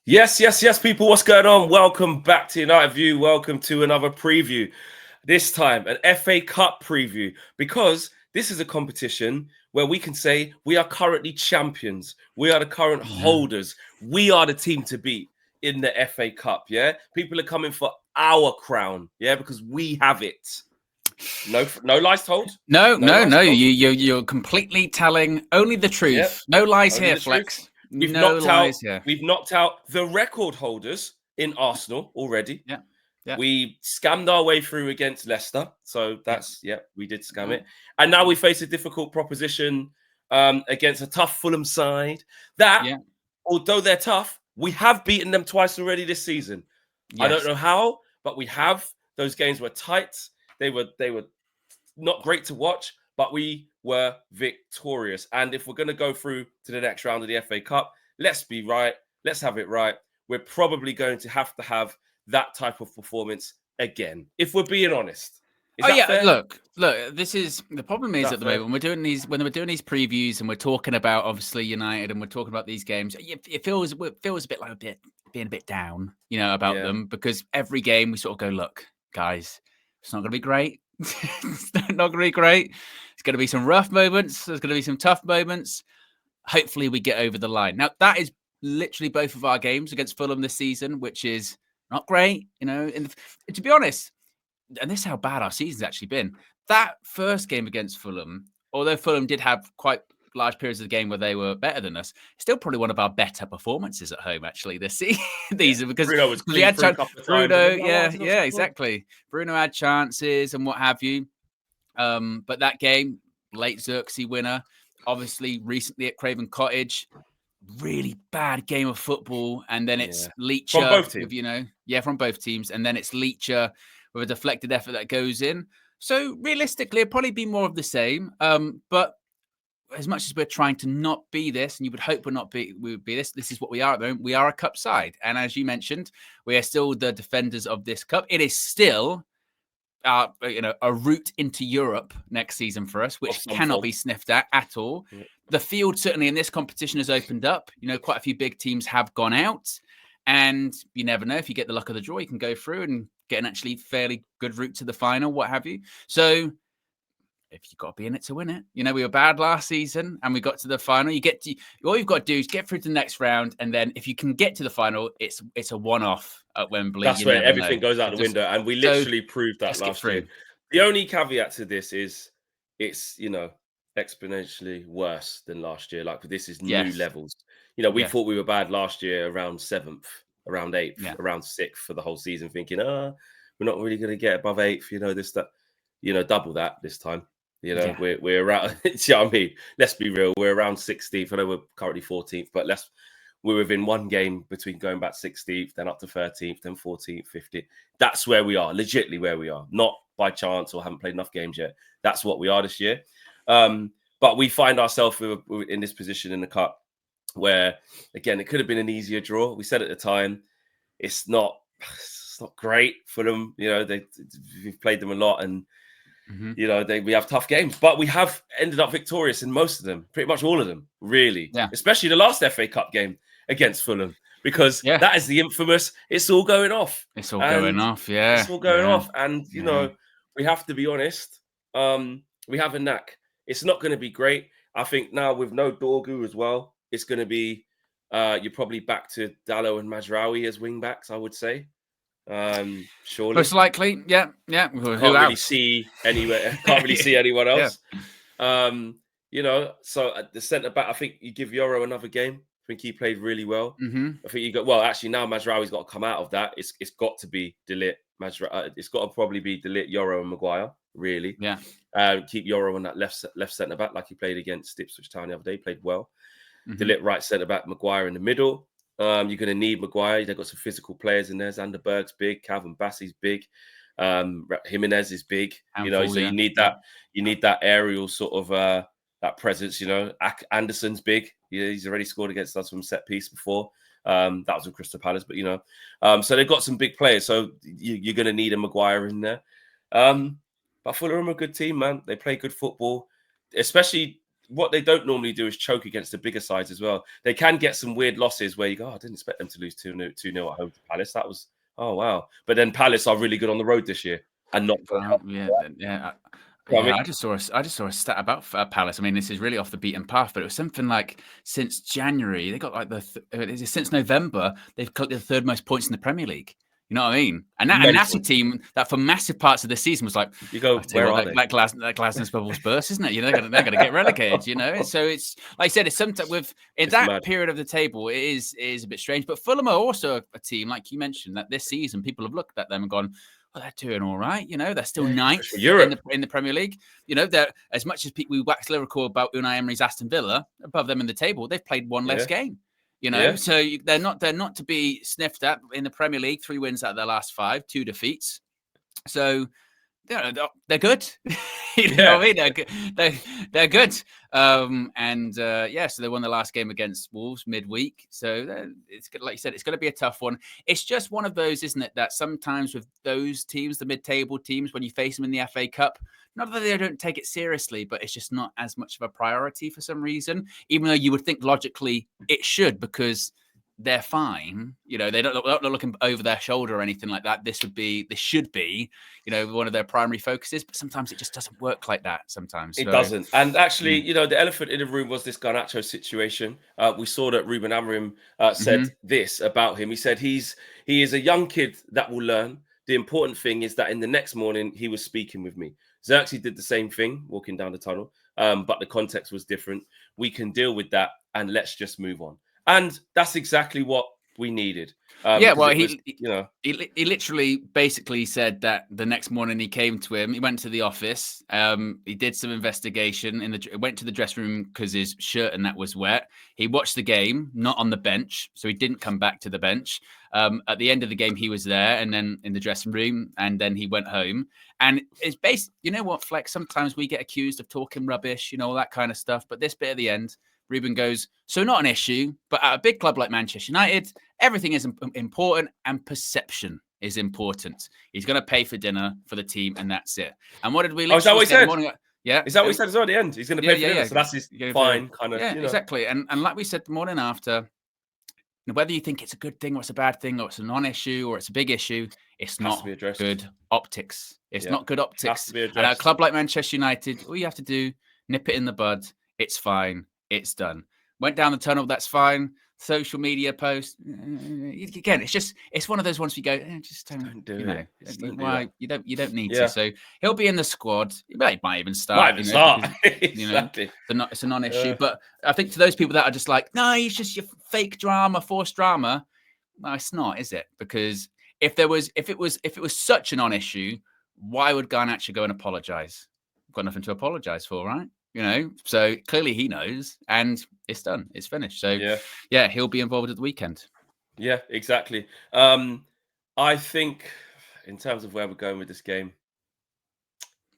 Yes, people. What's going on? Welcome back to United View. Welcome to another preview. This time, an FA Cup preview, because this is a competition where we can say we are currently champions. We are the current holders. We are the team to beat in the FA Cup. Yeah, people are coming for our crown. Yeah, because we have it. No lies told. No. You're completely telling only the truth. Yep. No lies Only here, the Flex. truth. We've no knocked lies out. here. We've knocked out the record holders in Arsenal already. Yeah. We scammed our way through against Leicester. So that's, we did scam it. And now we face a difficult proposition against a tough Fulham side that, although they're tough, we have beaten them twice already this season. Yes. I don't know how, but we have. Those games were tight. They were not great to watch, but we were victorious. And if we're going to go through to the next round of the FA Cup, let's be right. Let's have it right. We're probably going to have that type of performance again, if we're being honest. Fair? Look, this is the problem is at the moment when we're doing these previews and we're talking about obviously United and we're talking about these games, it feels a bit like being a bit down, about them, because every game we sort of go, look, guys, it's not going to be great. It's not going to be great. It's going to be some rough moments. There's going to be some tough moments. Hopefully we get over the line. Now, that is literally both of our games against Fulham this season, which is not great, And to be honest, and this is how bad our season's actually been. That first game against Fulham, although Fulham did have quite large periods of the game where they were better than us, still probably one of our better performances at home actually this season. Because Bruno was we had Bruno, exactly. Bruno had chances and what have you. But that game, late Xerxes winner, obviously recently at Craven Cottage, really bad game of football, and then it's Leacher from both teams. From both teams, and then it's Leacher with a deflected effort that goes in. So realistically, it'd probably be more of the same. But as much as we're trying to not be this, and you would hope we would be this. This is what we are at the moment. We are a cup side, and as you mentioned, we are still the defenders of this cup. It is still a route into Europe next season for us, which cannot be sniffed at all. Yeah. The field certainly in this competition has opened up. Quite a few big teams have gone out, and you never know, if you get the luck of the draw, you can go through and get an actually fairly good route to the final, what have you. So if you've got to be in it to win it, we were bad last season and we got to the final. All you've got to do is get through to the next round, and then if you can get to the final, it's a one-off at Wembley. That's where everything goes out the window, and we literally proved that last year. The only caveat to this is it's exponentially worse than last year. Like, this is new levels. We thought we were bad last year around 7th, around 8th, around 6th for the whole season, thinking, we're not really going to get above 8th. This, that, double that this time. We're around. You know what I mean? Let's be real. We're around 16th. I know we're currently 14th, but we're within one game between going back 16th, then up to 13th, then 14th, 15th. That's where we are, legitimately where we are. Not by chance or haven't played enough games yet. That's what we are this year. But we find ourselves in this position in the cup where, again, it could have been an easier draw. We said at the time, it's not great for them. We've played them a lot, and we have tough games, but we have ended up victorious in most of them, pretty much all of them, really. Yeah. Especially the last FA Cup game against Fulham, because that is the infamous, it's all going off. It's all going off, It's all going off. And, we have to be honest. We have a knack. It's not going to be great. I think now with no Dorgu as well, it's going to be, you're probably back to Dallo and Mazraoui as wing backs, I would say. Surely, most likely, yeah. Can't really see anyone else. So at the centre back, I think you give Yoro another game. I think he played really well. I think actually now Mazraoui's got to come out of that. It's got to be De Ligt, it's got to probably be De Ligt, Yoro, and Maguire. Really, keep Yoro on that left centre back like he played against Ipswich Town the other day. Played well. De Ligt right centre back, Maguire in the middle. You're going to need Maguire. They've got some physical players in there. Xander Berg's big. Calvin Bassey's big. Jimenez is big. So you need that. You need that aerial sort of that presence. Anderson's big. He's already scored against us from set piece before. That was with Crystal Palace, but so they've got some big players. So you're going to need a Maguire in there. But Fulham are a good team, man. They play good football, especially what they don't normally do is choke against the bigger sides as well. They can get some weird losses where you go, oh, I didn't expect them to lose 2-0 at home to Palace. That was, oh, wow. But then Palace are really good on the road this year and not. I just saw a stat about Palace. I mean, this is really off the beaten path, but it was something like since January, they got like since November, they've collected the 3rd most points in the Premier League. You know what I mean? And that's a team that for massive parts of the season was like, you go, where are they? Like Glasnow's bubbles burst, isn't it? You know, they're going to get relegated. You know, so it's like I said, it's sometimes in that period of the table, it is a bit strange. But Fulham are also a team, like you mentioned, that this season people have looked at them and gone, well, they're doing all right. You know, they're still 9th in the Premier League. You know, they're as much as we wax lyrical about Unai Emery's Aston Villa above them in the table. They've played one less game. You know, so they're not to be sniffed at in the Premier League. 3 wins out of their last 5, 2 defeats. So they're good. You know what I mean? They're good. So they won the last game against Wolves midweek. So it's like you said, it's going to be a tough one. It's just one of those, isn't it? That sometimes with those teams, the mid-table teams, when you face them in the FA Cup, not that they don't take it seriously, but it's just not as much of a priority for some reason. Even though you would think logically it should, because they're fine. You know, they're not looking over their shoulder or anything like that. This should be, you know, one of their primary focuses. But sometimes it just doesn't work like that. Sometimes it doesn't. And actually, you know, the elephant in the room was this Garnacho situation. We saw that Ruben Amorim said this about him. He said he is a young kid that will learn. The important thing is that in the next morning he was speaking with me. Xerxes did the same thing, walking down the tunnel, but the context was different. We can deal with that, and let's just move on. And that's exactly what we needed. He literally basically said that the next morning he came to him. He went to the office. He did some investigation. Went to the dressing room because his shirt and that was wet. He watched the game, not on the bench, so he didn't come back to the bench. At the end of the game, he was there, and then in the dressing room, and then he went home. And it's based. You know what, Flex? Sometimes we get accused of talking rubbish, you know, all that kind of stuff. But this bit at the end, Ruben goes, so not an issue, but at a big club like Manchester United, everything is important and perception is important. He's going to pay for dinner for the team and that's it. And what did we is that what he said? Yeah. Is that what he said as well at the end? He's going to pay for dinner. So that's his fine kind of, you know. Exactly. And like we said the morning after, whether you think it's a good thing or it's a bad thing or it's a non-issue or it's a big issue, it's not good optics. It's not good optics. And at a club like Manchester United, all you have to do, nip it in the bud. It's fine. It's done. Went down the tunnel. That's fine. Social media post. Again, it's one of those ones you go, just don't do it. Why you don't need to. So he'll be in the squad. He might even start. Exactly. It's a non-issue. But I think to those people that are just like, no, he's just your fake drama, forced drama. No, it's not, is it? Because if it was such a non-issue, why would Garnacho go and apologize? Got nothing to apologize for, right? You know, so clearly he knows, and it's done. It's finished. So he'll be involved at the weekend. Yeah, exactly. I think in terms of where we're going with this game,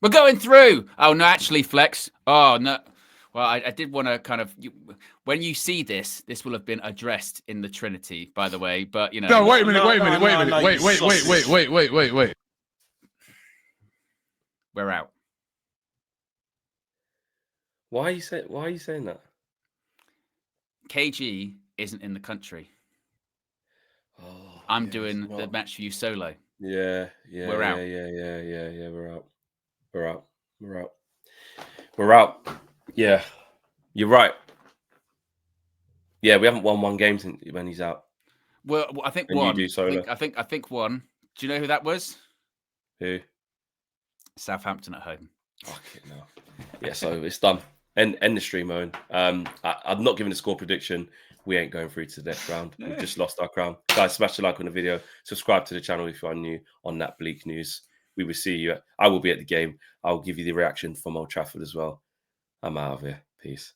we're going through. Oh no, actually, Flex. Oh no. Well, I did want to kind of when you see this will have been addressed in the Trinity, by the way. But you know, no, wait a minute. We're out. Why are you saying that? KG isn't in the country. I'm doing the match for you solo. Yeah. We're out. Yeah. We're out. Yeah. You're right. Yeah, we haven't won one game since when he's out. Well, I think and one. You do solo. I think one. Do you know who that was? Who? Southampton at home. Okay, no. Yeah, so it's done. End the stream, Owen. I'm not giving a score prediction. We ain't going through to the next round. We've just lost our crown. Guys, smash the like on the video. Subscribe to the channel if you are new on that bleak news. We will see you. I will be at the game. I'll give you the reaction from Old Trafford as well. I'm out of here. Peace.